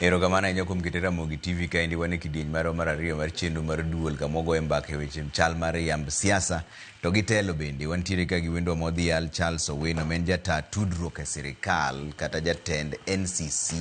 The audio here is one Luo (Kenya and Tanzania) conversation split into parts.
Erokamano ahinya kuom keto Ramogi TV kaendi wan e kidieny mar ariyo mar chenro mar duol kama wagoye mbaka e weche chal mar yamb siasa to gi telo bende. Wantiere ka gi wendwa modhial Charles Owino ma en jataa tudruok e sirikal kata jatend NCC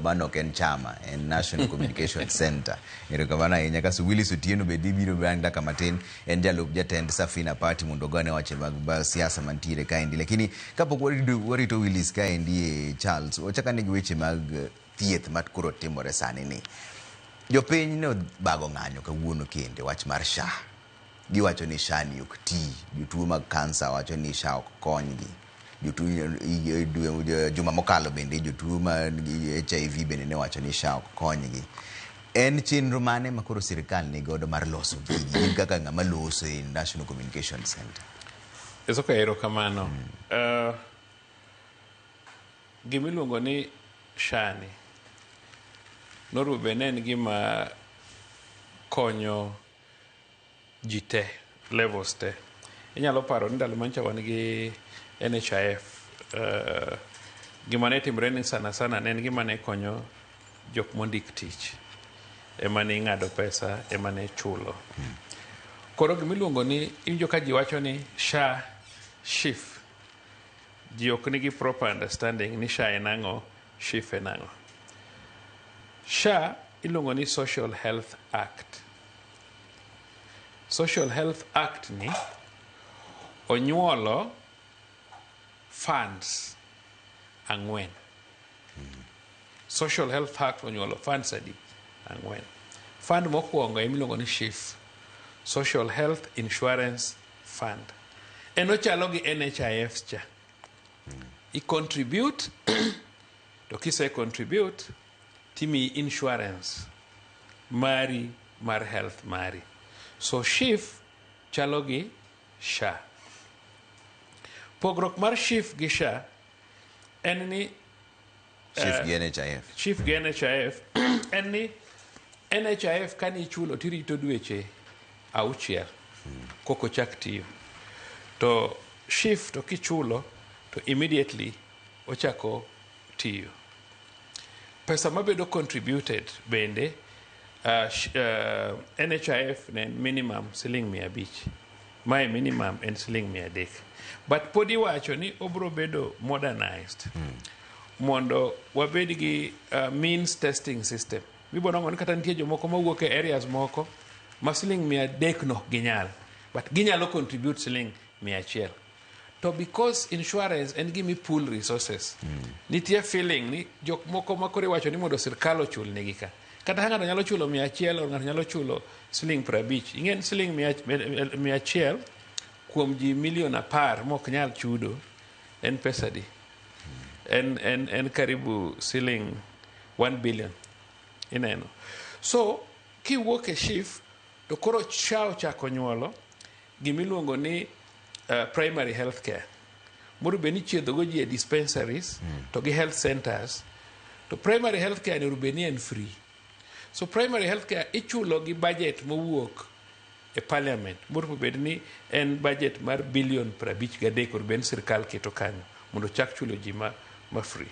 mano ok en chama, en National Communication Center. Erokamano ahinya. Kaso Willis Otieno bende biro bang' kama tin, en jalup jatend Safina Party mondo ogone wache mag siasa mantiere kaendi. Lakini kapok warito Willis kaendi Charles, wachaka nigi weche mag thieth mat koro timore sani ni. Jopiny ne bago ng'anyo kawuono kende wach mar SHA. Giwacho ni SHA ni ok ti. Jotuo mag kansa wacho ni SHA ok konygi. Jotuo juma mokalo bende jotuo mag HIV bende ne wacho ni SHA ok konygi. En chenro mane ma koro sirikal ni godo mar loso gigi? In kaka ng'ama loso e National Communication Center. Erokamano. Gimiluongo ni SHA ni norubenen gima konyo ji te, levels te. Inyalo paro ni ndalo mancha wan gi NHIF. Gima ne timre ni sana ne en gima ne konyo jok mondik tich. Ema ne ing'ado pesa, ema ne chulo. Koro gimiluongo ni, injo ka ji wacho ni SHA SHIF. Ji ok nigi proper understanding ni SHA en ang'o, SHIF en ang'o. SHA iluongo ni Social Health Act. Social Health Act ni onyuolo funds ang'wen. Social Health Act onyuolo funds adi? Ang'wen. Fund mokwongo imiluongo ni SHIF, Social Health Insurance Fund. En ochalo gi NHIF cha. I contribute to kise contribute timi insurance mari mar health mari. So SHIF chalo gi SHA. Pogrok mar SHIF gi SHA en ni SHIF gi NHIF. SHIF gi NHIF en ni NHIF kani chulo tirito dweche 6 koko chak tiyo. To SHIF to kichulo to immediately ochako tiyo. Pesa mabedo contributed bende NHIF ne minimum siling 500. My minimum en siling 300. But podi wacho ni obro bedo modernized. Mondo wabed gi means testing system. Mibono ng'oni kata nitie jomoko mawuok e areas moko ma siling 300 no ginyal. But ginyalo contribute siling 100. To because insurance en gimi pool resources. Nitie feeling ni jok moko makore wacho ni mondo sirkal ochul negi ka. Kata ng'ato nyalo chulo 100 o ng'ato nyalo chulo siling 50. Ingen siling 100 kuom ji milion 10 mok nyal chudo en pesa di. En karibu siling 1 billion. Ineno. So kiwuok e SHIF to koro SHA ochako nyuolo gimiluongo ni primary health care. Morubeni chiedhogo ji e dispensaries to gi health centers. To primary health care ni rubeni en free. So primary health care ichulo gi budget mowuok e parliament. Morubeni en budget mar billion 53 rubeni sirkal keto kanyo mondo chak chulo ji ma free.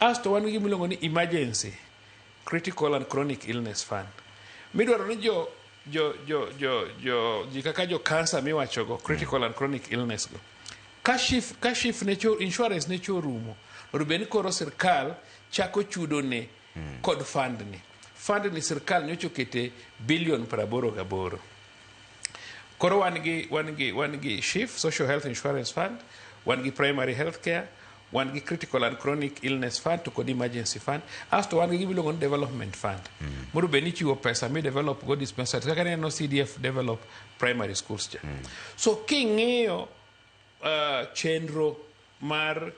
Asto wan gi miluongo ni emergency critical and chronic illness fund. Midwaro ni ji kaka jo cancer miwachogo critical and chronic illness go. Ka SHIF ne insurance ne chorumo. Rubeni koro sirkal chako chudo ne kod fund ni. Fund ni sirkal nyocho kete billion 88. Koro wan gi SHIF, Social Health Insurance Fund, wan gi Primary Health Care, wan gi Critical and Chronic Illness Fund to kod Emergency Fund. Asto wan gi gibiluongo ni Development Fund. Morubeni chiwo pesa mi develop go dispensary. Kaka neno CDF develop primary schools cha. So king'iyo chenro mar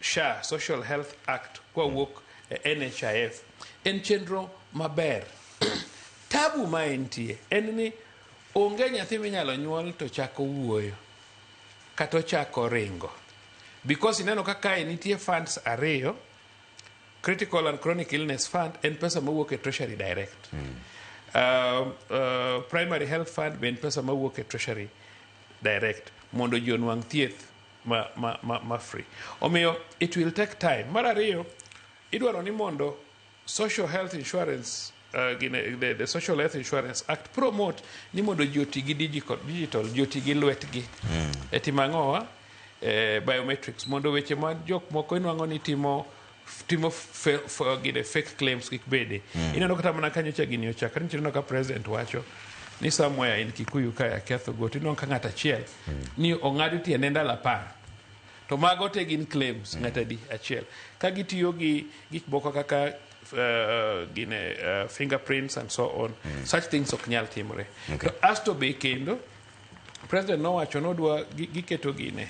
SHA, Social Health Act, kwa wuok NHIF, en chenro maber. Tabu ma entie en ni onge nyathi minyalo nyuol to chako wuoyo kata chako ringo. Because ineno kaka nitie funds ariyo, Critical and Chronic Illness Fund en pesa mawuok e Treasury direct. Primary Health Fund ben pesa mawuok e Treasury direct mondo ji onwang' thieth ma free. Omiyo it will take time. Mar ariyo idwaro ni mondo Social Health Insurance the Social Health Insurance Act promote ni mondo joti gi digital joti gi lwetgi etimangowa biometrics mondo weche ma jok moko inwango ni timo fake claims kik bede ineno kata mana kanyo cha gini ochakre nchino ka president wacho ni somewhere in Kikuyu kaya ketho goti non ka ngata achiel ni ong'adi tiende ndalo 10 to mago te gin claims ngata di achiel ka gitiyo gi gik moko kaka fingerprints and so on such things ok nyal timore to asto be kendo president nowacho nodwa giketo gine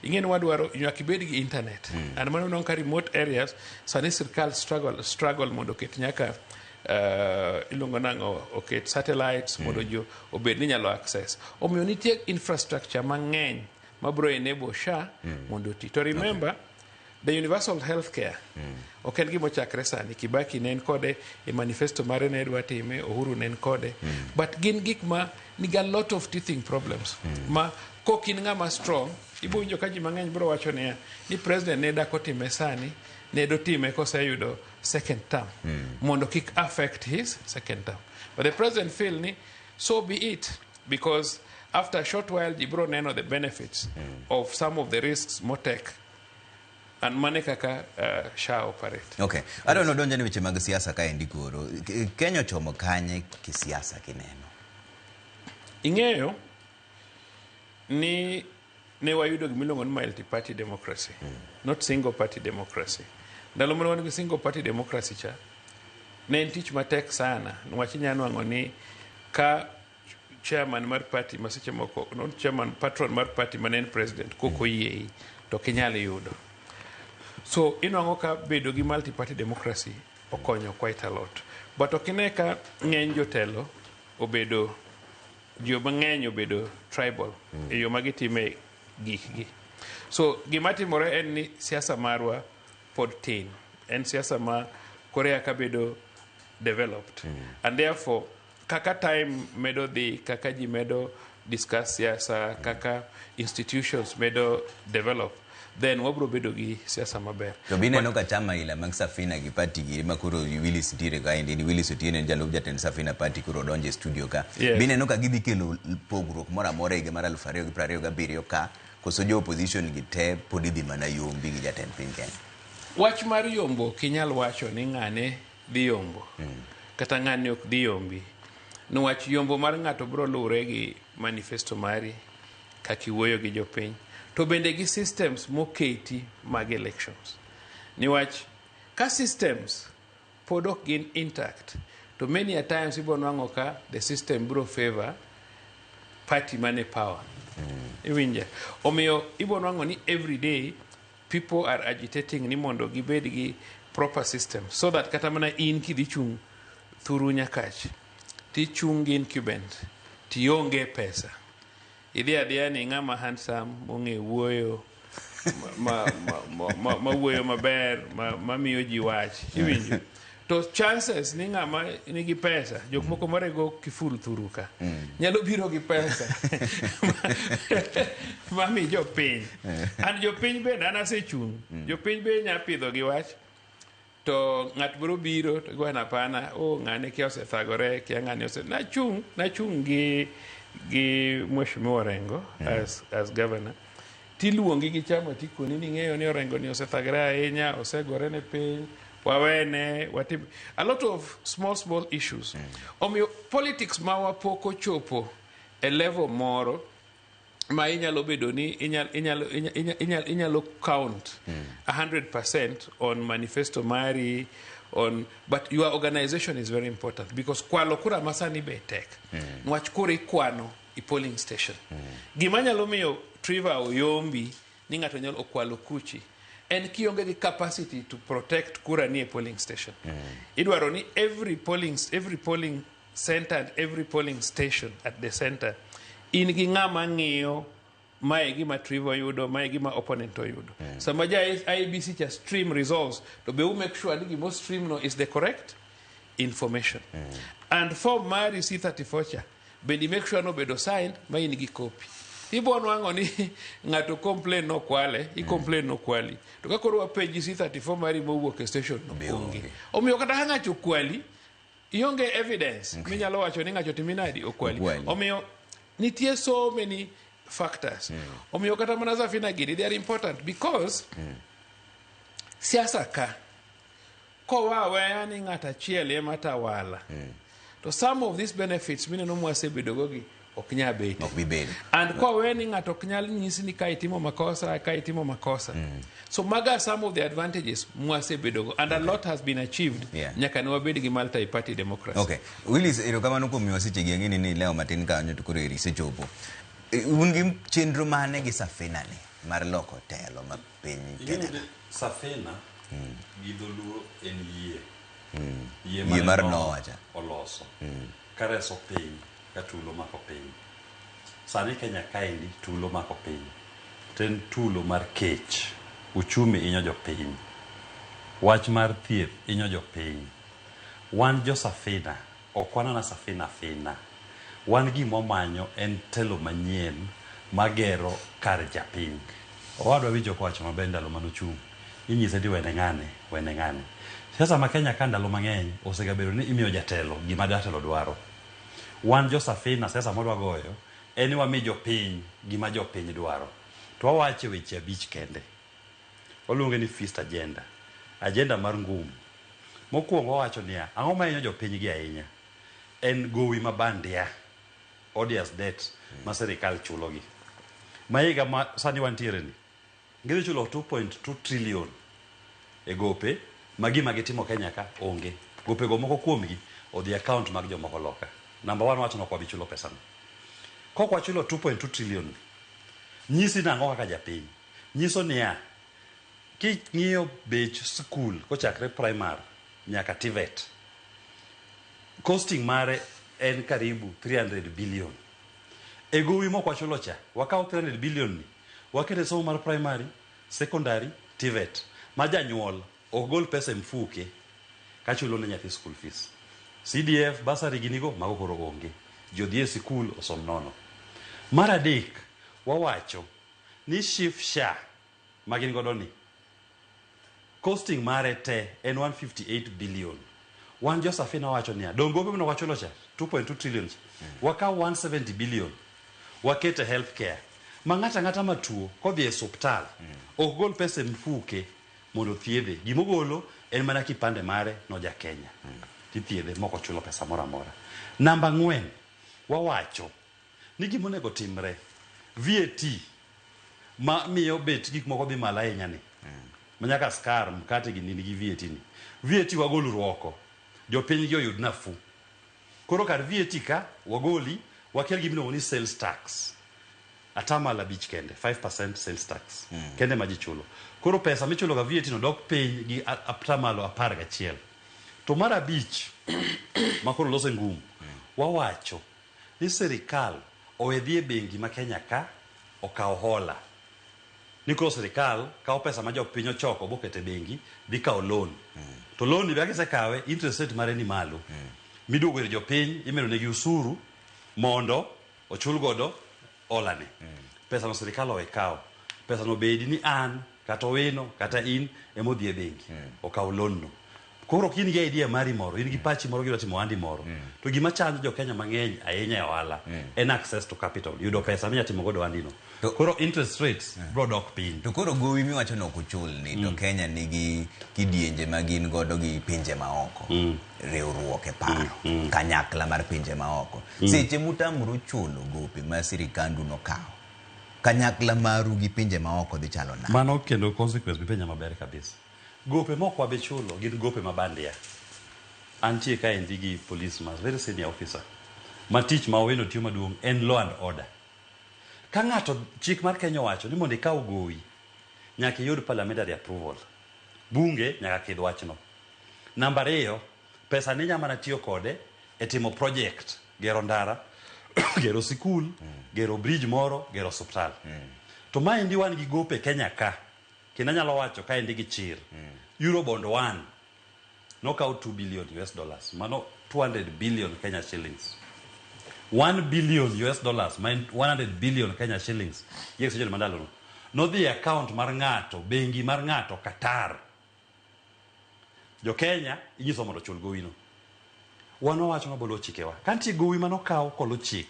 ing'eni wadwaro nyaka ibed gi internet and mano non ka remote areas sani sirkal struggle mondo ket nyaka ilongo nango oket satellites mondo jo obed ni nyalo access omiyo nitie infrastructure mang'eny mabro enable SHA mondo ti to remember the universal healthcare ok en gimo chakre sani Kibaki ne en kode e manifesto mare ne dwa time Uhuru ne en kode but gin gik ma ni a lot of teething problems ma kokin ng'ama strong ibo winjo ka ji mang'eny bro wacho ni president ne dako time sani ne do time koseyudo second term mondo kik affect his second term but the president feel ni so be it because after a short while jibro neno the benefits of some of the risks motek and mane kaka SHA operate. Okay. I don't know donja ni weche mag siasa ka endi koro. Kenya chomo kanye kisiasa kineno. Ing'eyo ni ne wayudo gimilongo ni multi party democracy, not single party democracy. Ndalo mane wan gi single party democracy cha ne en tich matek sana niwach inyalo ni ka chairman mar party maseche moko not chairman patron mar party manen president koko yie to kinyalo yudo. So inwango ka bedo gi multi party democracy okonyo quite a lot but okineka ng'eny jotelo obedo jo mang'eny obedo tribal e yo magitime gikgi. So gima timore en ni siasa marwa pod tin en siasa ma Korea ka bedo developed and therefore kaka time medo dhi kaka ji medo discuss siasa kaka institutions medo develop then wabro bedo gi siasa maber to bineno ka chama ila mag Safina gi party gi makuro Willis Tire ka indi Willis Otieno jalub jatend Safina party kuro donje studio ka bineno ka gidhi kelo pogruok moro amora higa mar 2027 ka koso jo opposition gi te podidhi mana yombi gi jatend piny Kenya. Wach mar yombo kinyal wacho ni ng'ane dhi yombo kata ng'ane ok dhi yombi niwach yombo mar ng'ato bro luwre gi manifesto mari kaki wuoyo gi jopiny to bende gi systems moketi mag elections niwach ka systems pod ok gin intact to many a times ibo nwang'o ka the system bro favor party mane power iwinja omiyo ibo nwang'o ni every day people are agitating ni mondo gibed gi proper system so that kata mana in kidhi chung thuru nyakach tichung gi incumbent tionge pesa idhi adhiya ni ng'ama handsome ong'e wuoyo ma wuoyo maber ma miyo ji wach iwinjo to chances ni ng'ama nigi pesa jok moko marego kiful thuru ka nyalo biro gi pesa mami jopiny and jopiny bende an asechung jopiny be nya pidho gi wach to ng'at biro biro to gwana pana ng'ane kia osethagore kia ng'ane nachung gi Mheshimiwa Orengo as governor tiluongi gi chama tikoni ni ng'eyo ni Orengo ni osethagore ahinya osegore ne piny wawene a lot of small issues omiyo politics ma wapoko chopo a level moro ma inyalo bedo ni inyalo count 100% on manifesto mari but your organization is very important because kwalo kura masani be tek nwach kura kwano i polling station gima nyalo miyo Trevor oyombi ni ng'ato nyalo okwalo kuchi en kionge gi capacity to protect kura ni e polling station idwaro ni every polling center and every polling station at the center in gi ng'ama ng'iyo mae gima Trevor yudo mae gima opponent oyudo sama ja IEBC cha stream results to be make sure ni gimo stream no is the correct information and for mari C34 cha bendi make sure no bedo signed ma in gi copy ibo nwang'o ni ng'ato complain no kwale i complain no kwali to ka koro wapenji C34 mari mowuok e station no onge omiyo kata ng'ato kwali ionge evidence minyalo wacho ni ng'ato timinadi okwali omiyo nitie so many factors omiyo kata mana Safina gini they are important because siasa ka kowaweya ni ng'ata achiel ema tawala to some of these benefits mineno mwasebedogo gi ok nya bet and kowe ni ng'ato ok nyal nyisi ni ka itimo makosa so maga some of the advantages mwasebedogo and a lot has been achieved nyaka ne wabed gi multi party democracy. Okay, Willis erokamano kuom miwa seche gi ang'eni ni leo matin kanyo to koro eri sechopo un gi chenro mane gi Safina ni mar loko telo ma piny Kenya? Safina gi dholuo en yie mar nowacha oloso kareso piny ka tulo mako piny. Sani Kenya kaendi tulo mako piny ten tulo mar kech, uchumi inyo jopiny, wach mar thieth inyo jopiny. Wan jo Safina ok wanana Safina fina, wan gimomanyo en telo manyien magero kar japiny. Owadwa winjo kowacho maber ndalo manochung' inyise ni wene ng'ane. Siasa ma Kenya ka ndalo mang'eny osegabedo ni imiyo jatelo gima jatelo dwaro. Wan jo Safina siasa modwa goyo en wami jopiny gima jopiny dwaro. To wawache weche 5 kende. Oluonge ni feast agenda mar ngum. Mokwongo wacho niya ang'o ma inyo jopiny gi ahinya en gowi mabandia odious debt ma serikal chulo gi. Maiga ma sani wantiere ni ngidhi chulo 2.2 trillion e gope magima gitimo Kenya ka onge. Gope go moko kuomgi odhi account mag jomoko loka. Number 1 wacho no kwa bichulo pesa no. Kwa chulo 2.2 trillion nyisi nango kaka japiny. Nyiso niya ki ng'iyo bech school kochakre primary nyaka TVET costing mare en karibu 300 billion. E gowi moko wachulo cha wakao 300 billion ni wakete somo mar primary, secondary, TVET ma janyuol ogol pesa mfuke kachulo ne nyathi school fees. CDF basari ginigo mago koro onge. Jodhie sikul osom nono. Mar adek wawacho ni SHIF SHA magin godo ni costing mare te en 158 billion. Wan jo Safina wacho niya dongo mno wachulo cha 2.2 trillion waka 170 billion wakete healthcare ng'ata matuo kodhi e hospital ok gol pesa mfuke mondo thiedhe gimogolo en mana kipande mare no ja Kenya tithiedhe moko chulo pesa mora mora. Namba 4 wawacho ni gimonego timre VAT ma miyo bet gik moko dhi malo ahinya ni manyaka skar mkate gi nini gi VAT wagolo ruoko jopiny gi oyud nafu. Koro kar VAT ka wagoli wakel gimino ni sales tax atamala 5 kende 5% sales tax kende maji chulo. Koro pesa michulo ga VAT no dok piny gi atamalo 11. To mara 5 makoro lose ngum wawacho ni serikal owedhie bengi ma Kenya ka okaw hola. Niko serikal kawo pesa ma jopiny ochoko bokete bengi dhi kawo loan. To loan bi akise kawe interest rate mare ni malo. Miduogo ir jopiny imero negi usuru mondo ochul godo hola ni. Pesa no serikal owe kawo. Pesa no bedi ni an kata wino kata in emodhi e bengi okaw loan no. Koro kini ga idea mari moro in gi pachi moro giro timo andi moro to gima chando jo Kenya mang'eny ahinya e ohala en access to capital yudo pesa minya timo godo andi no. Koro interest rates bro dok piny. To koro gowi miwacho no kuchul ni to Kenya nigi kidienje magin godo gi pinje maoko riwruok e paro kanyakla mar pinje maoko seche mutamuru chulo gope ma sirikandu no kawo kanyakla maru gi pinje maoko dhi chalo na mano kendo consequence bi penya maber kabisa. Gope moko wabe chulo gin gope mabandia. Antie ka endi gi police mas very senior officer ma tich ma oweno tiyo maduong' en law and order. Ka ng'ato chik mar Kenya wacho ni mondo ikaw gowi nyaka yud parliamentary approval. Bunge nyaka kidh wachno. Namba 2 pesa ni nyama na tiyo kode e timo project gero ndara gero sikul gero bridge moro gero hospital. To ma endi wan gi gope Kenya ka kina nyalo wacho ka endi gi chir Eurobond 1 knockout $2 billion mano 200 billion Kenya shillings. 1 billion US dollars, 100 billion Kenya shillings, yes, mandalo no the account mar ng'ato, bengi mar ng'ato Qatar. Jo Kenya inyiso mondo chul gowi no. Wan owacho mabolo chikewa. Kanti gowi manokaw kolo chik,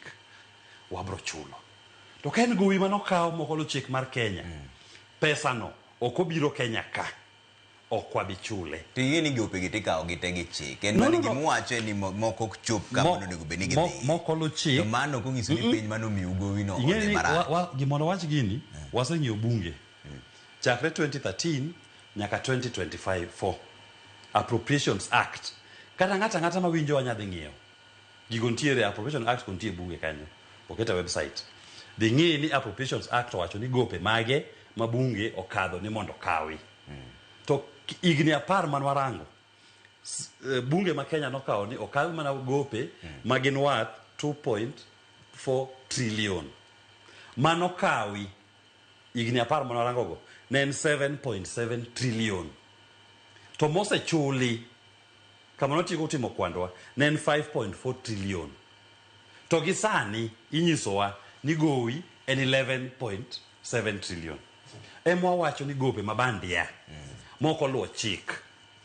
wabro chulo. To ka en gowi manokaw mokolo chik mar Kenya, pesa no ok obiro Kenya ka. Ok wabi chule. To yini gope gitikaw gitegi chik. En mani gimuwacho ni moko ok chop kama onego bed ni gidhi. Mokolo chik. To mano konyiso ni piny mano miyo gowi no ode marach. Gimondo wach gini, waseng'iyo bunge. Chakre 2013 nyaka 2025 Appropriations Act. Kata ng'ata mawinjo wanyadhi ng'iyo. Gigo ntiere Appropriations Act kontie bunge kanyo. Oketa website. Dhi ng'i ni Appropriations Act wacho ni gope mage mabunge okadho ni mondo kawi. To igni 10 manwarango. Bunge ma Kenya nokawo ni okawi mana gope magin worth 2.4 trillion. Manokawi igni 10 manwarango go ne en 7.7 trillion. To mose chuli kama notieko utimo kwandwa ne en 5.4 trillion. To gisani inyisowa ni gowi en 11.7 trillion. Emwa wacho ni gope mabandia moko luwo chik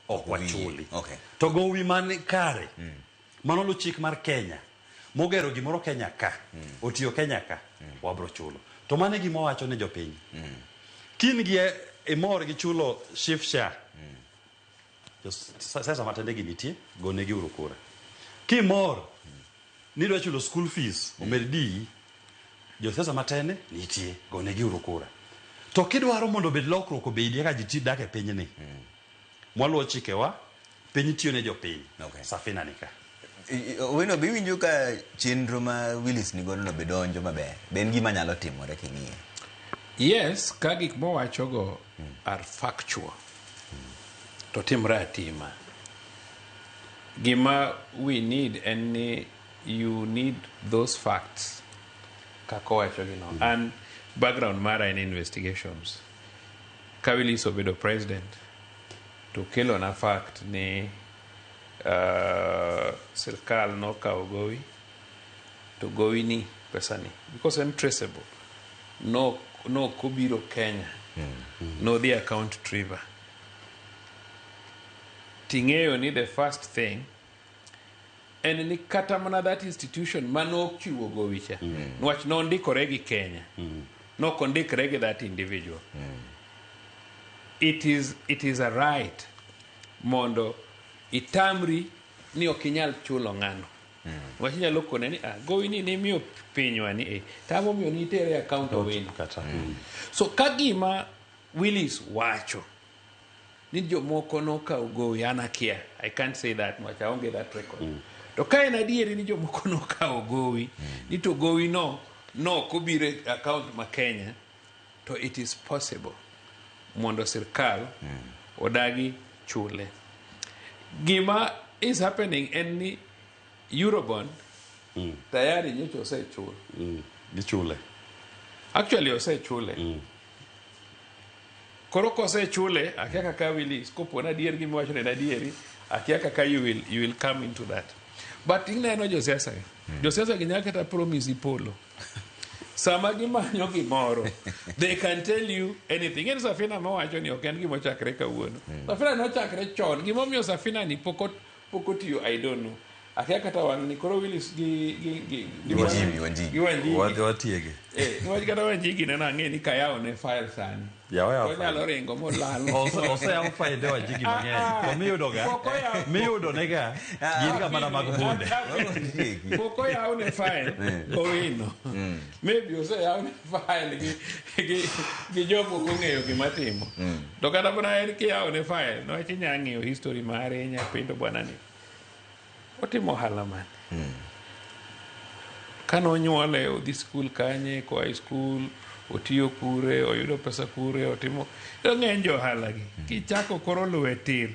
ok wachuli. Okay. To gowi man kare manolo chik mar Kenya mogero gimoro Kenya ka otiyo Kenya ka wabro chulo. To mane gima wacho ne jopiny. Kin gi imor gi chulo shifsha. Sasa matende gi nitie gone gi urukura. Kimor ni dwa chulo school fees omerdi jo sasa matende nitie gone gi urukura. To kidwaro mondo bed lokruok obedi ka ji dak e piny ni. Mwaluwo chikewa piny tiyo ne jopiny. Okay. Safina nika. Wino biwinjo ka chenro ma Willis ni godo no bedonjo maber. Ben gima nyalo timore king'iye. Yes, ka gik mowacho go are factual. To timre atima. Gima we need and you need those facts. Kako wacho gino. And background mara in investigations. Ka Willis obedo president to kelo na fact ni sirkal no kawo gowi to gowi ni pesa ni because it's traceable. No kobiro Kenya. No the account trigger. Ting'eyo ni the first thing en ni kata mana that institution manok chiwo gowi cha. Nwach nondikore gi Kenya. No kondikre gi that individual. It is a right mondo itamri ni okinyal chulo ng'ano. Nwach nyalo kone ni gowi ni miyo pinywa ni tamo miyo ni tere account weni. So kagima Willis wacho ni jomoko nokawo gowi anakia. I can't say that much. I won't get that record. To ka en adieri ni jomoko nokawo gowi ni to gowi no kobire account ma Kenya, to it is possible mondo sirkal odagi chule. Gima is happening en ni Eurobond tayari nyocha osechul. Gichule. Actually osechule. Koro kosechule akia kaka Willis kopo na adier gima wacho ne adieri akia kaka you will come into that. But ineno josiasa. Josiasa ginyaka ta promise polo. Sama gimanyo gimoro, they can tell you anything. En Safina mowacho ni ok en gima chakre kawuono. Safina no chakre chon. Gima miyo Safina ni pokotiyo I don't know. Akia kata wan ni koro Willis gi Wanjigi. Watiege. Nwach kata Wanjigi nena ang'e ni kayawo ne file sani. Yawa nyalo ringo molal. Ose am file wa Wanjigi mang'eny. To miyudo nega gin ga mana mag bunde. Poko yawo ne file owino. Maybe ose yawo ne file gi jogo kong'eyo gima timo. To kata bana en kiyawo ne file no chinya ng'eyo history mare nya pindo bwana ni. Otimo ohala man. Kano nyuole odhi school kanye, ko high school, otiyo kure, oyudo pesa kure, otimo. To ng'eny jo ohala gi. Kichako koro luwe tir.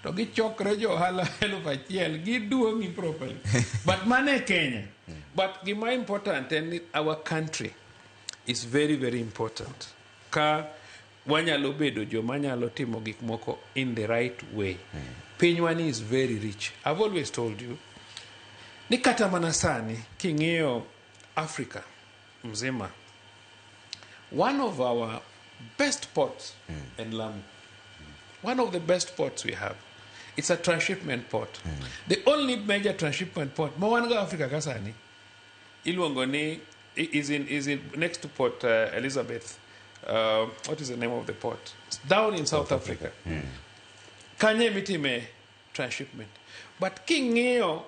To gichokre jo ohala 1,000 giduong'i properly. But mane Kenya. But gima important and our country is very, very important. Ka wanyalo bedo jo manyalo timo gik moko in the right way. Pinywani is very rich. I've always told you, ni kata mana sani king'iyo Africa mzima, one of our best ports in Lamu, one of the best ports we have, it's a transshipment port. The only major transshipment port mawanga Africa kasani iluongo ni is in next to Port Elizabeth. What is the name of the port? It's down in South Africa. Kanye mitime transshipment. But king'eyo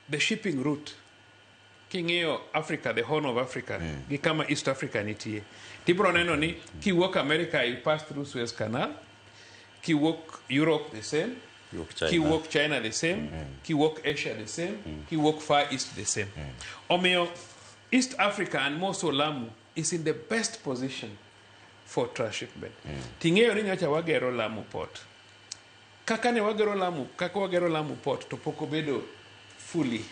the shipping route, king'eyo Africa, the Horn of Africa, gi kama East Africa nitie. Tibro neno ni kiwuok America, you pass through Suez Canal, kiwuok Europe the same, kiwuok China the same, kiwuok Asia the same, kiwuok Far East the same. Omiyo East Africa and more so Lamu is in the best position for transshipment. Ting'eyo ni nyocha wagero Lamu port. Kaka wagero Lamu port to pok obedo fully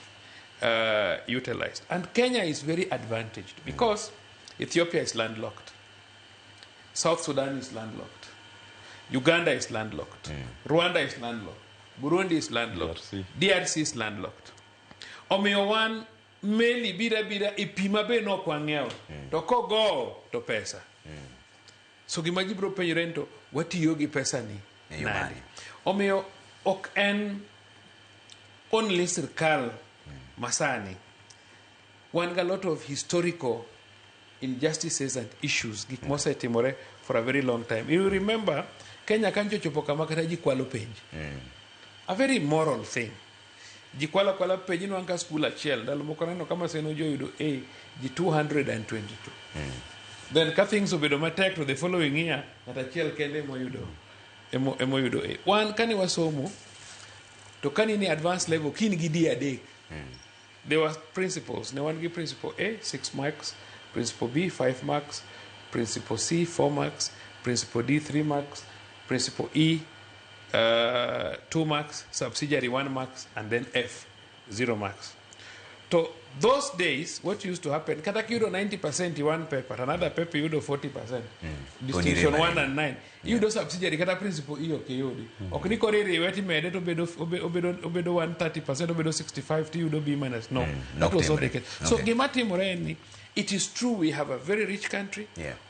utilized. And Kenya is very advantaged because Ethiopia is landlocked. South Sudan is landlocked. Uganda is landlocked. Rwanda is landlocked. Burundi is landlocked. DRC is landlocked. Omiyo wan meli bira ipima be no kwang'ew. To kogo to pesa. So gima ji biro penjore to watiyo gi pesa ni nade. Omiyo ok en only sirkal masani. Wan ga lot of historical injustices and issues gik mosetimore for a very long time. You remember Kenya kancho chopo kama kata ji kwalo penj. A very moral thing. Ji kwalo penj no anka school achiel dalo moko neno kama seno joyudo A ji 222. Then ka things obedo matek to the following year at achiel kende emoyudo A. One kani wasomo to kani ni advanced level kin gi D adek. There were principles. Ne one give principle A 6 marks, principle B 5 marks, principle C 4 marks, principle D 3 marks, principle E 2 marks, subsidiary 1 marks, and then F 0 marks. So those days, what used to happen, kata you do 90% in one paper, another paper you do 40%. Distinction 1 and 9. You do subsidiary kata principle E okay yodi. Okni korere weti mede to obedo 130%, obedo 65 to you do B minus. No. That was not the case. So Gimati Moreni, it is true we have a very rich country.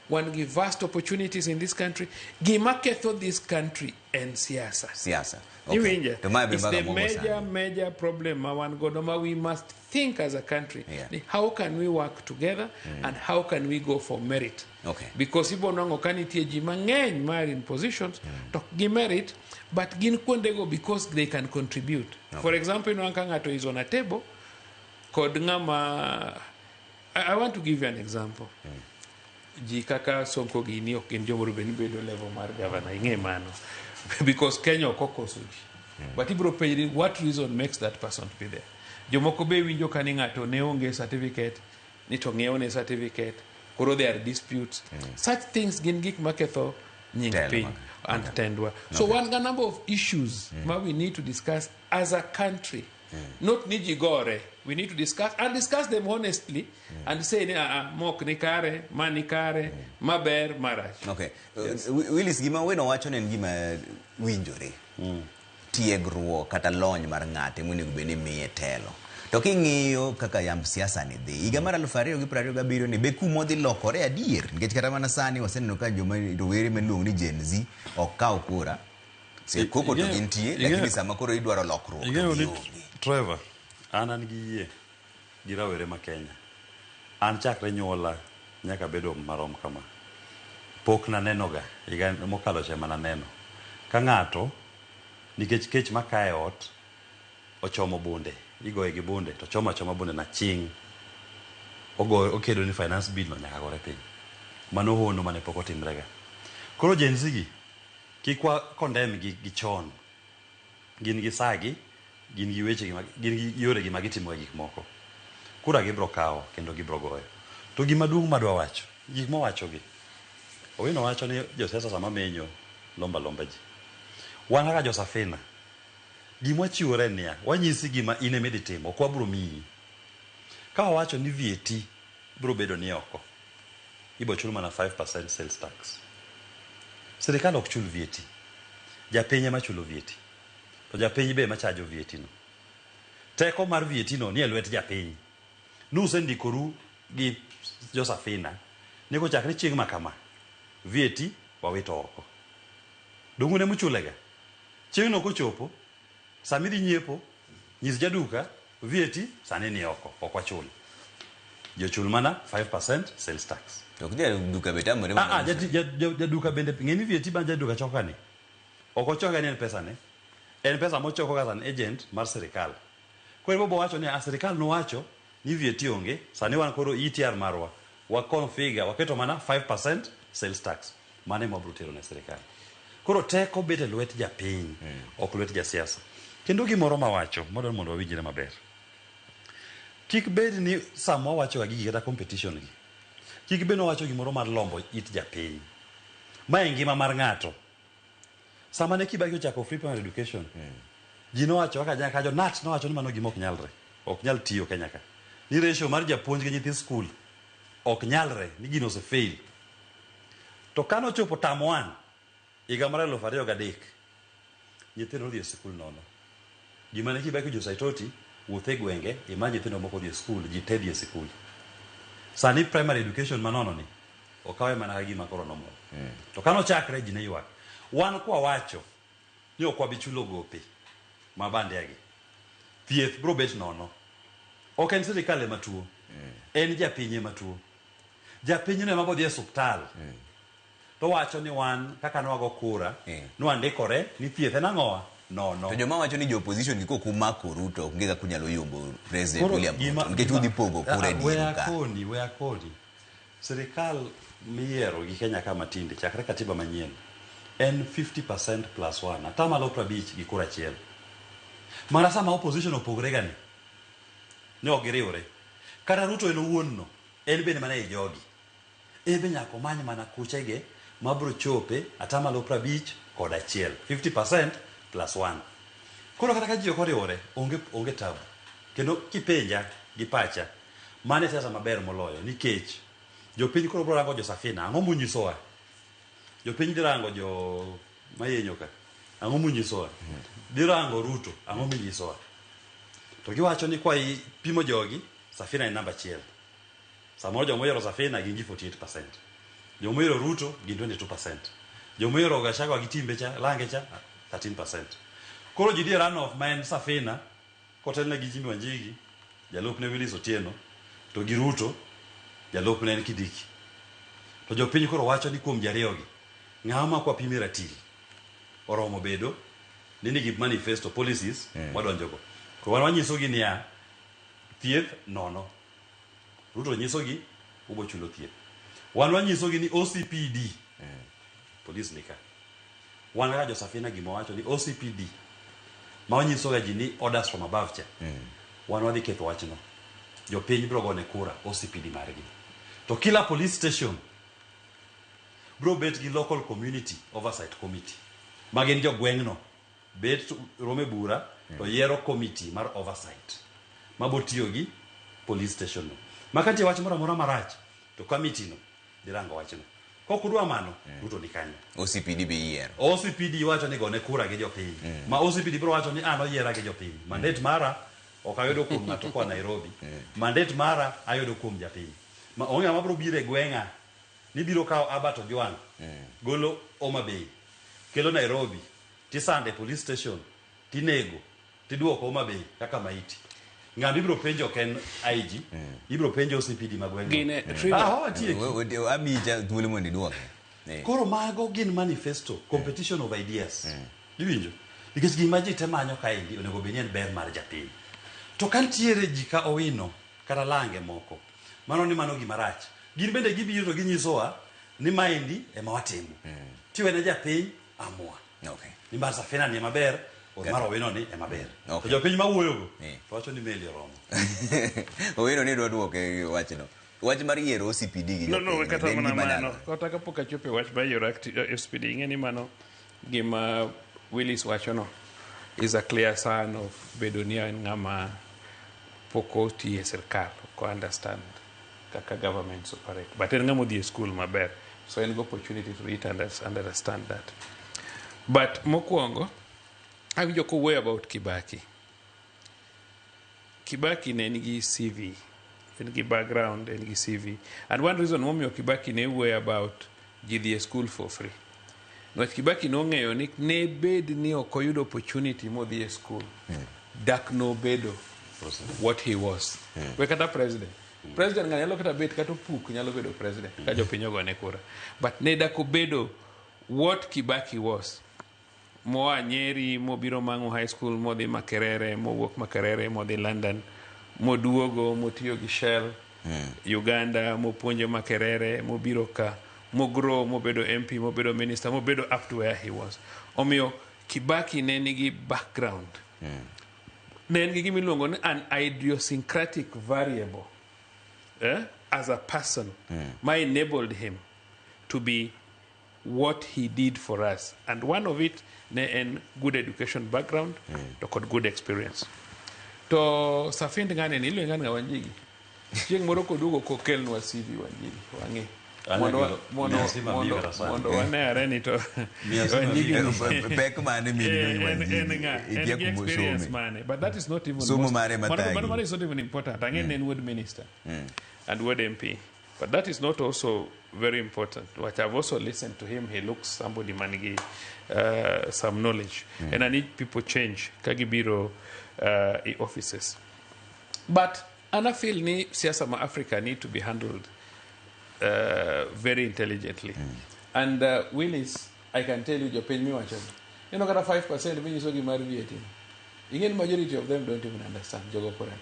One give vast opportunities in this country. Gimaketo this country and siasa. Okay. It's the major problem. We must think as a country. How can we work together and how can we go for merit? Because ibo nango kaniti jima ngeny mar in positions to give merit, but gin kwondego because they can contribute. For example, ngato is on a table. Kod ngama. I want to give you an example. Ji kaka Sonko gini ok en jomoro beni bedo level mar governor inge mano because Kenya okokoso ji. But ibro penjri what reason makes that person to be there. Jomoko be winjo kani ngato ne onge certificate ni to ng'iewo ne certificate koro there are disputes. Such things gin gik maketho nying piny and tendwa. So one number of issues we need to discuss as a country. Not nijigore. We need to discuss them honestly and say mok ni kare, ma ni kare, maber, marach. Okay. Yes. Willis gima weno wacho nen gima winjore. Tiegruok kata lony mar ng'ate monego bed ni miye telo. To king'iyo kaka yamb siasa ni dhi. Higa mar 2027 ni be kumo dhi lokore adier. Nikech kata mana sani waseneno ka joma rowere miluongo ni Gen Z ok kaw kura. Se koko to gintie lakini sama koro idwaro lokruok. Trevor, an gi yie gi rawere ma Kenya. An chakre nyuola nyaka bedo marom kama. Pok na neno ga, higa mokalo chema na neno. Ka ng'ato nikech kech makae ot ochomo bunde, igoye gi bunde to choma bunde na ching. Okedo ni finance bill no nyaka gore piny. Mano hono mane pok otimre ga. Koro Gen Z gi kikwa condemn gi chon. Gin gi sagi gin gi weche gin gi yore gi magitimo gik moko. Kura gibro kawo kendo gibro goyo. To gima duong' madwa wacho, gik mowacho gi. Owino wacho ni josiasa sama menyo lomba ji. Wan kaka Josafina gima chiwore niya, wanyisi gima ine meditimo, ok wabro miyi. Ka wacho ni VAT bro bedo ni oko. Ibo chulo mana 5% sales tax. Serikal ok chul VAT. Japiny ema chulo VAT. To japiny be machajo VAT no. teko mar VAT no ni e lwet japiny. Nusendikoru gi Josafina ni kochakre chieng' ma kama VAT wawito oko. Dongune muchulega. Chieng' no kochopo, sami dhi nyiepo, nyis jaduka VAT sani ni oko, ok wachul. Jochul mana 5% sales tax. Ok jaduka beta more. Jaduka bende ng'eni VAT ban jaduka chokani. Ok ochokani en pesa ne. En pesa mochoko as an agent mar sirikal. Koro bobo wacho ni sirikal no wacho ni VAT onge, sani wan koro ETR marwa. Wa configure waketo mana 5% sales tax. Mane mabro tero ne sirikal. Koro teko bete lwet japiny, ok lwet jasiasa. Kendo gimoro mawacho, mondo wawinjre maber. Kik bed ni samo wacho ga gigi kata competition gi. Kik bed no wacho gimoro mar lombo it japiny. Ma ngima mar ng'ato. Sama ne Kibaki ochako free primary education. Ji no wacho ka jo nat no wacho ni mano gima ok nyalre. Ok nyal tiyo Kenya ka. Ni ratio mar japuonj gi nyithi skul ok nyalre, ni gino se fail. To kano chopo tam 1 higa mar 2003 nyithindo dhi e skul nono. Gima ne Kibaki jo Saitoti wuothe gwenge imagine nyithindo moko dhi e skul, ji te dhi e skul. Sani primary education manono ni okawe mana gima koro normal. To kano chakre ji ne ywak. Wan kwa wacho ni ok wabi chulo gope ma bandegi. Thieth bro bet nono. Ok en sirikal ema tuo. En japiny ema tuo. Japiny no ema bodhi e osiptal. To wacho ni wan kaka nwago kura, nwandikore ni thieth en ang'owa. No. To joma wacho ni jo opposition giko kumako Ruto onge ka kunyalo yombo President William Ruto. Nikech udhi pogo kura e dier ka. We akoni. Sirikal miyiero gi Kenya kama tinde chakre katiba manyien. En 50% plus 1. Atamalo 50 gi kura achiel. Mana sama opposition opogre gani. Ne ok giriwre. Kata Ruto en owuon no. En bende mana e jogi. Ebe nyako many mana kuchege mabro chope atamalo 50 kod achiel. 50% plus 1. Koro kata ka ji ok oriwore, onge tabu. Kendo kipenja gi pacha, mane siasa maber moloyo nikech jopiny koro bro rango Josafina, ang'o munyisowa? Jopiny dirango jo mayenyo ka, ang'o munyisowa? Dirango Ruto, ang'o munyisowa? To giwacho ni kwa pimo jogi, Safina en namba 1. Samoro jomoyiero Safina gin ji 48%. Jomoyiero Ruto gin 22%. Jomoyiero Gachagua gi timbe cha, lange cha 13%. Koro ji di runoff ma en Safina, kotelne gi Jimmy Wanjigi, jalupne Willis Otieno, to gi Ruto, jalupne en Kidiki. To jopiny koro wacho ni kuom jariyogi, ng'ama kwa pimi ratili. Oromo bedo, nini gi manifesto policies, wadonjogo. Koro wan wanyisogi niya, thieth nono. Ruto nyisogi, ubo chulo thieth. Wan wanyisogi ni OCPD, police nika. Wan kaka Josafina gima wacho ni OCPD, ma wanyisoga ji ni orders from above cha. Wan wadhi ketho wachno. Jopiny bro gone kura OCPD margi. To kila police station bro bet gi local community oversight committee. Magin jo gweng'no bet rome bura to yiero committee mar oversight. Mabotiyo gi police station no. Makati wach moro amora marach to committee no dirango wachno. Kokudwa mano Ruto ni kanyo. OCPD be yiero. OCPD wacho ni gone kura gi jopiny. Ma OCPD bro wacho ni an oyiera gi jopiny. Mandate mara ok ayudo kuom ng'ato kwa Nairobi. Mandate mara ayudo kuom japiny. Ma onge mabro biro e gweng'a ni biro kao Abato Jwang. Golo Homa Bay. Kelo Nairobi. Tisande police station. Tinego. Tiduoko Homa Bay kaka maiti. Ng'ambi biro penjo ken IG. Ibiro penjo OCPD magweng'o. Gine trigger. Amija thuolo mondo iduoke. Koro mago gin manifesto, competition of ideas. Iwinjo? Nikech gima ji te manyo kaendi onego bedni en ber mar japiny. To kantiere ji ka Owino kata Lange moko, mano ni mano gima rach. Gin bende gibiro to ginyisowa ni maendi ema watimo. Tiwene japiny amua. Okay. Ni mar Safina ni maber, o mar Owino ni ema ber. To jopiny mawuoyogo, to wacho ni meli oromo. Owino ni dwa duoke wachno. Wach mar yiero OCPD gi jopiny. No, kata mana mano. Kata kapok achope wach mar yiero OCPD, ing'e ni mano gima Willis wacho no is a clear sign of bedo ni en ng'ama pok oti e sirkal, ok understand kaka governments operate. But en ng'ama odhi e school maber. So en go opportunity to it and understand that. But mokwongo, awinjo kowuoyo about Kibaki. Kibaki ne nigi CV, en gi background, en gi CV. And one reason momiyo Kibaki ne wuoyo about ji dhi e school for free. Nwach Kibaki nong'eyo ni ne bed ni ok oyudo opportunity modhi e school. Dak no bedo what he was. We kata president. President nga nyalo kata bet kata opuk nyalo bedo president ka jopiny ogone kura. But ne dak obedo what Kibaki was. Moa Nyeri, mobiro Mangu High School, modhi Makerere, mowuok Makerere, modhi London, moduogo, motiyo gi Shell, Uganda, mopuonjo Makerere, mobiro ka, mogrow, mobedo MP, mobedo minister, mobedo up to where he was. Omiyo Kibaki ne nigi background. Ne nigi gimiluongo ni an idiosyncratic variable as a person might enabled him to be what he did for us. And one of it, ne en good education background, to kod good experience. To Safind ngane ni iluongo ngane Wanjigi. Chieng' moro koduogo kokelnwa CV Wanjigi, wang'e. Mondo wanere ni to Wanjigi pek mane en experience mane. But that is not even Mano is not even important. Ang'e ne en word minister and word MP. But that is not also very important. What I've also listened to him, he looks somebody manigi some knowledge. And I need people change. Kagibiro offices. But I feel ni siasa ma Africa need to be handled very intelligently. And Willis, I can tell you, you pay me much. You know, got 5% when you saw him marry VAT. Again, majority of them don't even understand. Jogo Koran.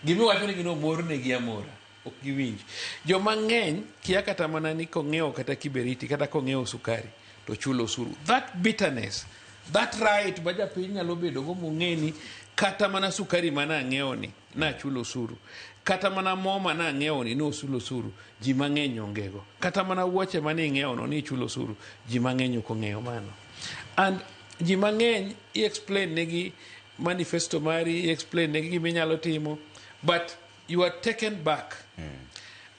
Give me what you know more negia more. Ok giwinj. Joma ng'eny kia kata mana ni kong'eyo kata kiberiti kata kong'eyo sukari to chulo osuru. That bitterness, that right baja piny nyalo bedo go mong'eni kata mana sukari mana ang'eyo ni na chulo osuru. Kata mana mo mana ang'eyo ni no chulo osuru. Ji mang'eny ongego. Kata mana wuoche mane ing'eyo no ni chulo osuru. Ji mang'eny ok ong'eyo mano. And ji mang'eny explain negi manifesto mari, explain negi giminyalo timo, but you are taken back.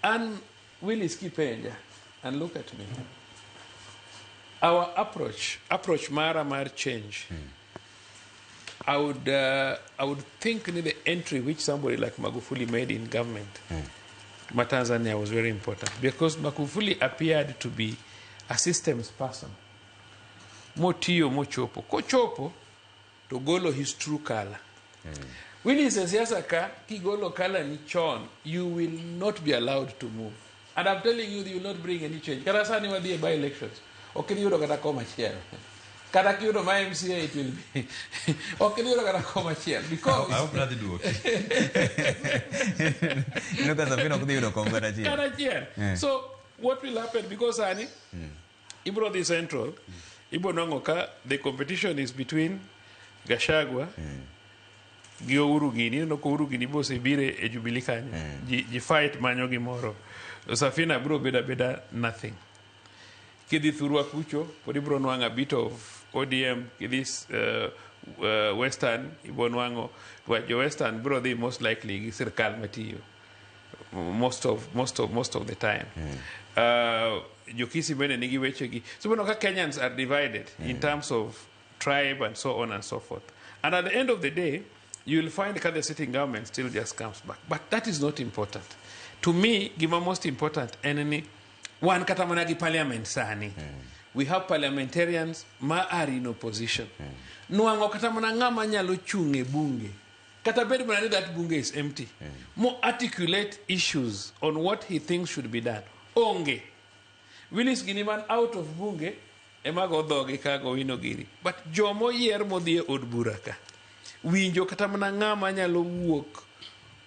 And Willis Kipenja, and look at me. Our approach mar change. I would think the entry which somebody like Magufuli made in government, Tanzania, was very important because Magufuli appeared to be a systems person. Motiyo mochopo. Kochopo to golo his true color. Willis says, Yasaka, Kigolo Kala ni chon, you will not be allowed to move. And I'm telling you, you will not bring any change. Karasani wa die by elections. Okay, you don't get a coma chair. Karakiudo my MCA, it will be. Okay, you don't get a coma chair. Because I hope not to do it. Look at the pin of the chair. So, what will happen? Because, Ani, Ibro the Central, Ibo Nangoka, the competition is between Gashagwa. Gio Urugini, no Urugini bose bire e Jubilee kanyo. Ji fight manyo gimoro. Safina bro beda nothing. Kidi thurwa kucho, podi bro nwanga bit of ODM, kidis Western, ibo nwango, jo Western bro they most likely sirkal matiyo. Most of the time. Jokisi bene nigi wechegi. So bonoka Kenyans are divided in terms of tribe and so on and so forth. And at the end of the day, you will find that the sitting government still just comes back. But that is not important. To me, Gima most important, enemy, one katamanagi parliament sani. We have parliamentarians ma are in opposition. Nuango katamana nyalo chunge bunge. Katabedi manani that bunge is empty. More articulate issues on what he thinks should be done. Onge. Willis Giniman out of bunge, emago doge kago inogiri. But jomo yer modie odburaka. Winjo kata mana ng'ama nyalo wuok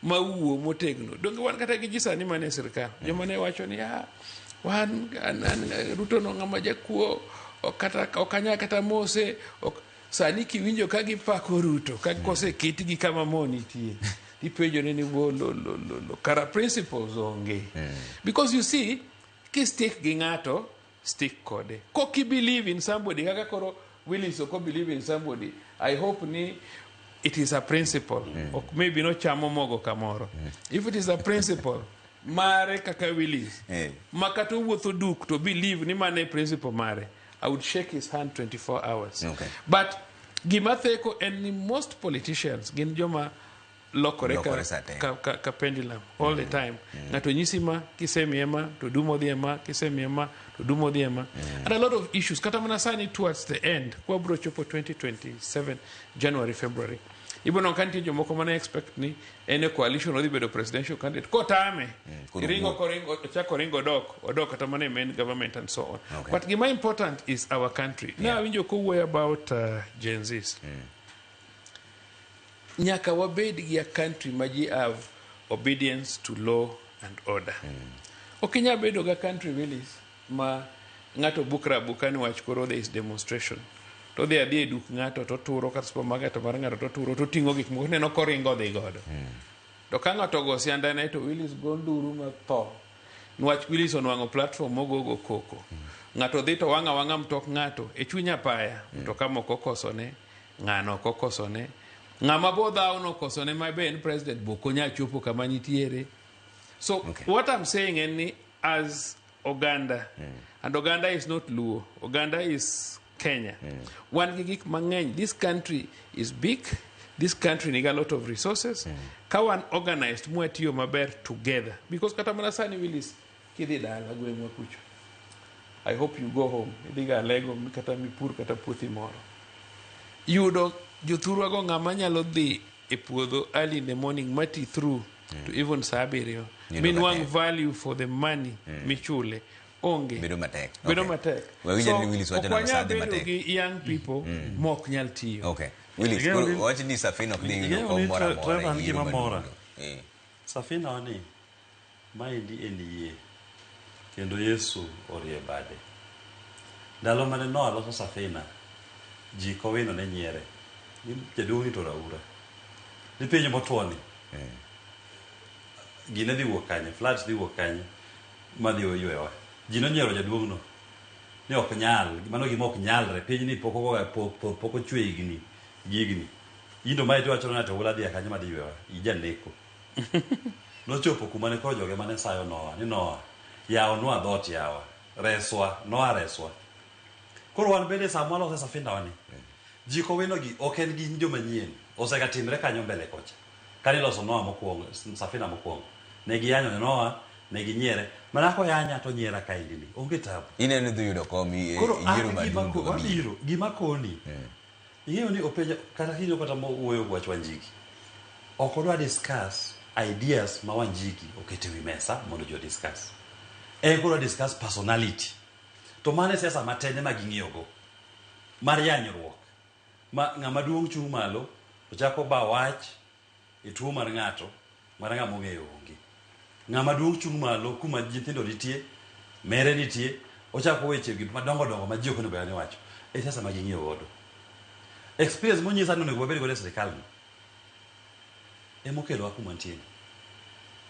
mawuo motegno. Donge wan kata gi jisa ni mane sirkal. Joma ne wacho ni wan Ruto no ng'ama jakuo okanya kata mose sani kiwinjo ka gipako Ruto ka kose kitgi kama moni tie. Ipenjo ni lo kara principles onge. Because you see, ki stick gi ng'ato stick kode. Koki believe in somebody kaka koro Willis oko believe in somebody. I hope ni it is a principle. Or maybe no chamo mogo kamoro. If it is a principle, mare kaka Willis. Makato wuotho duk to believe ni mane principle mare. I would shake his hand 24 hours. Okay. But gimatheko and most politicians gin joma lokore sate. ka pendulum all the time. Ng'ato nyisi ma kisemiye ma to dumo dhi ma kisemiye ma to dumo dhi ma. And a lot of issues kata mana sani towards the end kwa bro chopo 2027 January February. Ibono kanti jomoko mane expect ni ene coalition odhi bedo presidential candidate ko tame chako ringo odok kata mane main government and so on. Okay. But gima important is our country. Now winjo ko wuoyo about Gen Zs. Nyaka wabed gi a country ma ji have obedience to law and order. Okinya bedo ga country Willis ma ng'ato bukra bukani wach koro there is demonstration. To dhi adhi e duk ng'ato to turo kata supermarket mar ng'ato to turo to ting'o gik moko neno koringo dhi godo. To ka ng'ato go siandane to Willis gonduru ma tho. Nwach Willis onwang'o platform mogogo koko. Ng'ato dhi to wang'a mtok ng'ato e chuny apaya. Mtoka moko kosone, ng'ano kokosone. Ng'ama bodhaw no kosone ma ben president bokonya chopo kama nitiere. So what I'm saying is as Uganda, and Uganda is not Luo, Uganda is Kenya. One gig mangeny, this country is big, this country need a lot of resources. Kawan organized muatiyo maber together. Because katamana sani Willis, kidi dala gwe mwakucho. I hope you go home. Idiga lego kata mipur kata puthi moro. Yudo jothuru ago ng'ama nyalo dhi e puodho early in the morning mati through to even Sabirio. Meanwhile value for the money michule onge. Bedo matek. So okwanya bedo gi young people mok nyal tiyo. Okay. Willis, watch ni Safina ok dhi ko mora. Safina wani maendi en yie kendo Yesu orie bade. Ndalo mane Noah loso Safina ji kowino ne nyiere. Jaduong' to raura. Ni penjo motwoni. Gine dhi wuok kanye, floods dhi wuok kanye, ma dhi oywewa. Ji nonyiero jaduong' no. Ni ok nyal, mano gima ok nyalre. Piny ni pok ochwe gigni. Indo ma itiwacho na to wala dhi kanye ma dhi ywewa. Ijaneko. Nochopo kuma ne koro joge mane sayo Noah. Ni Noah, yawo nwa dhot yawa. Noah reswa. Koro wan bende sa mwalo Safina wani. Ji kowino gi ok en gi joma nyien. Osega timre kanyo mbele kocha. Kani loso Noah mokwongo, Safina mokwongo. Ne giyanyo ne Noah, ne ginyiere. Mana ko yanya to nyiera kaindi ni. Onge tabu. Ineno dhi yudo komi yiero maduong' gima koni. Ing'eyo ni openja kata kinyo kata wuoyo gwach Wanjiki. Ok odwa discuss ideas ma Wanjiki okete wi mesa mondo jo discuss. Kodwa discuss personality. To mane siasa matene ma ging'iyogo. Mar yanyruok. Ma ng'ama duong' chung' malo ochako ba wach e tuo mar ng'ato mar ng'ama ong'eyo onge. Ng'ama duong' chung' malo kuma nyithindo nitie, mere nitie, ochako weche gi madongo ma ji ok onego bed ni wacho. Siasa ma ging'iyo godo. Experience monyisa ni onego wabed godo e sirikal no. Emokelo kuma nitie.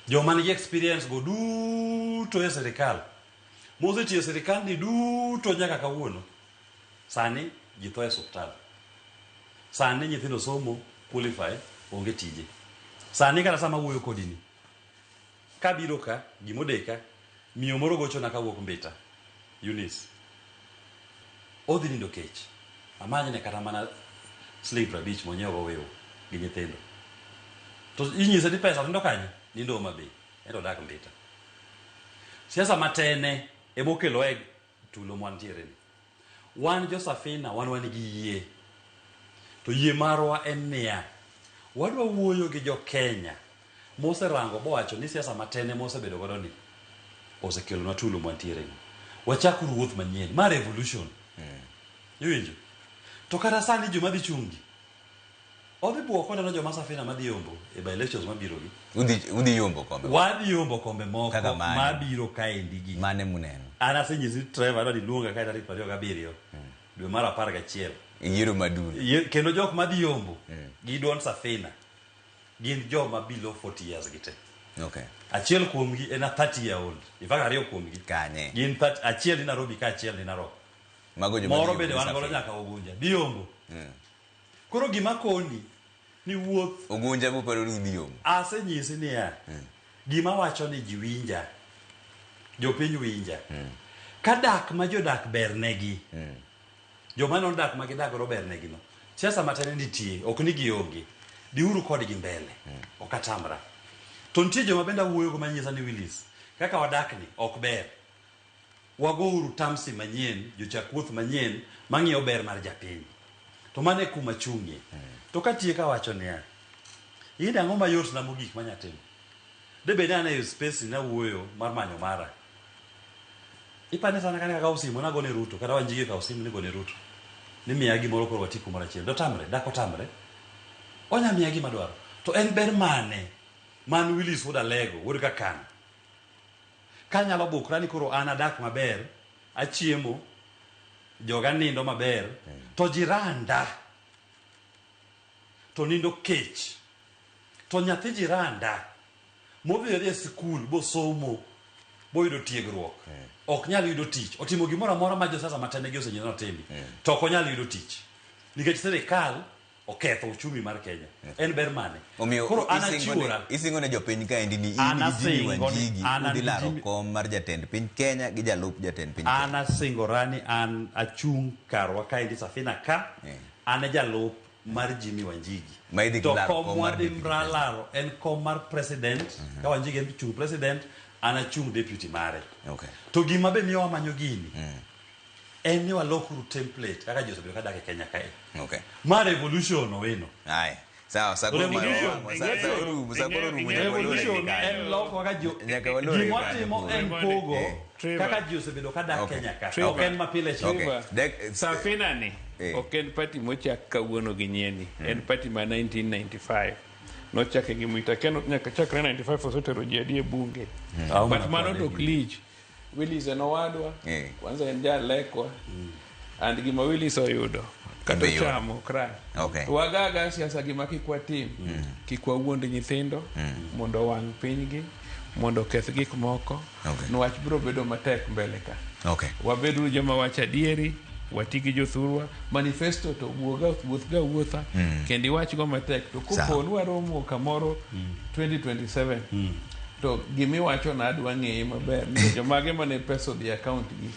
Joma nigi experience go duto e sirikal. Mosetiyo sirikal ni duto nyaka kawuono. Sani ji tho e osiptal. Sani nyithindo somo qualify onge tije. Sani kata sama wuoyo kodini. Kabiro ka gimodeka miyo moro gocho na kawuok Mbita. Eunice. Odhi nindo kech. Amanyne kata mana slip rabich monyewo wewo gi nyithindo. To inyise di pesa nindo kanye? Nindo mabe. Endo dak Mbita. Siasa matene emokelo tulo mwantiere ni. Wan jo Safina wan gi yie. To yie marwa en niya. Wadwa wuoyo gi jo Kenya. Mose rango bowacho ni siasa matene mose bedo godo ni. Osekelo na tulo mwantiere ni. Wachak ruoth manyien. Ma revolution. Iwinjo? To kata sani joma dhi chungi. Odhi buoko na joma Safina madhi yombo e by elections mabiro gi. Udhi yombo kombe. Wadhi yombo kombe moko mabiro kaendi gi. Mane muneno? Ana senyisi Trevor adwa diluonga kae tarik 27 dwe mar 11. Yiero maduong'. Kendo jok madhi yombo gi Don Safina gin joma below 40 years gite. Okay. Achiel kuomgi en a 30 year old. Ifaka ariyo kuomgi. Kanye. Gin 30, achiel ni Nairobi ka achiel ni Narok. Mago joma moro bende wan godo nyaka Ogunja. Diyombo. Koro gima koni ni wuoth Ogunja bo paro ni diyombo. Asenyisi ni ya. Gima wacho ni ji winja. Jopiny winja. Kadak ma jodak bernegi. Joma non dak ma gidak ro bernegi no. Siasa matene nitie, ok ni gionge. diuru kodgi mbele okatamra to nitie joma bende wuoyo go manyisa ni Willis kaka wadakni ok ber wagouru tamsi manyien jochak wuoth manyien mang'iyo ber mar japiny to mane kuma chung'ie to katie ka wacho niya in ang'o mayot na mogik manyatimo de bende ane space na wuoyo mar manyo mara ipane sana kane kaka usimu na gone Ruto kata wanjige ka usimu ni gone Ruto ni miya gimoro koro watiku mara chiel do tamre dako tamre onya miya gima dwaro to en ber mane man Willis woda lego wod ka kan kanyalo bukra ni koro ana dak maber achiemo joga nindo maber to jiranda to nindo kech to nyathi jiranda mobire skul bo somo bo yudo tiegruok ok nyal yudo tich otimo gimoro amora ma jo sasa matene osenyino notimi to ok onyal yudo tich nikech sirikal oketho uchumi mar Kenya en ber mane koro isingo ne jopiny ka endi ni Jimmy Wanjigi udhi laro kom mar jatend piny Kenya gi jalup jatend piny Kenya ana singorani an achung karwa ka endi Safina ka ana jalup mar Jimmy Wanjigi to kom wadhi mralaro en kom mar president ka Wanjigi en chung president ana chung deputy mare to gima be miyo wamanyo gini en ni walokuru template kaka Joseph ka dak e Kenya kae ma revolution oweno sawa revolution en loko kaka gimotimo en pogo kaka Joseph ka dak Kenya ka ok en mapile Safina ni ok en party mochak kawuono gi nyieni en party ma 1995 nochake gi Mwita Keno nyaka chakre 95 osotero ji adie bunge but mano tok lich Willis en owadwa kwanza en jalekwa and gima Willis oyudo kata chamo kra wagaga siasa gima kikwa tim kikwa wuonde nyithindo mondo wang' pinygi mondo keth gik moko nwach biro bedo matek mbele ka wabedu joma wacha dieri watigi jothurwa manifesto to wuotha kendi wach go matek to kupon waromo kamoro 2027 to gimi wacho na adwa ng'eye maber jomage mane pesa di account gi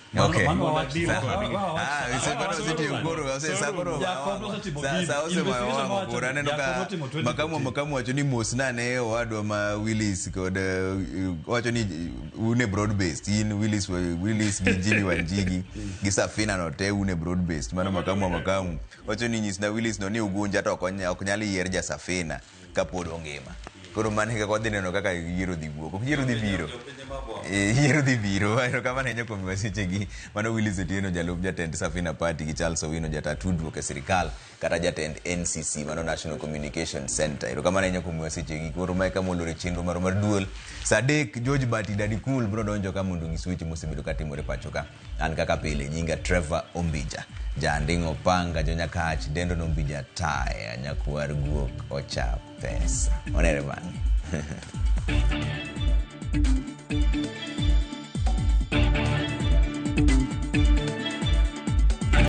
makamu wacho ni mosna ne owadwa ma Willis kod wacho ni une broad based in Willis gi Jimmy Wanjigi gi Safina no te une broad based mano makamu wacho ni nyis na Willis no ni ugunja to ok nyal yier ja Safina kapod ongima koro mane kaka wadhi neno kaka yiero dhi wuok yiero dhi biro ero kama ne nyoko miwasichegi mano Willis Otieno jalup jatend Safina Party gi Charles Owino jata tudruok e sirikal kata jatend NCC mano National Communication Center ero kama ne nyoko miwasichegi koro mae kama olore chenro mar duol saa 3 George Bati Dadi Cool bro donjo ka mondo ng'isweche mosebedo katimore pacho ka an kaka pile nyinga Trevor Ombija jandingo panga jonyakach dendo Ombija taya nyakwar guok ocha pesa onere bang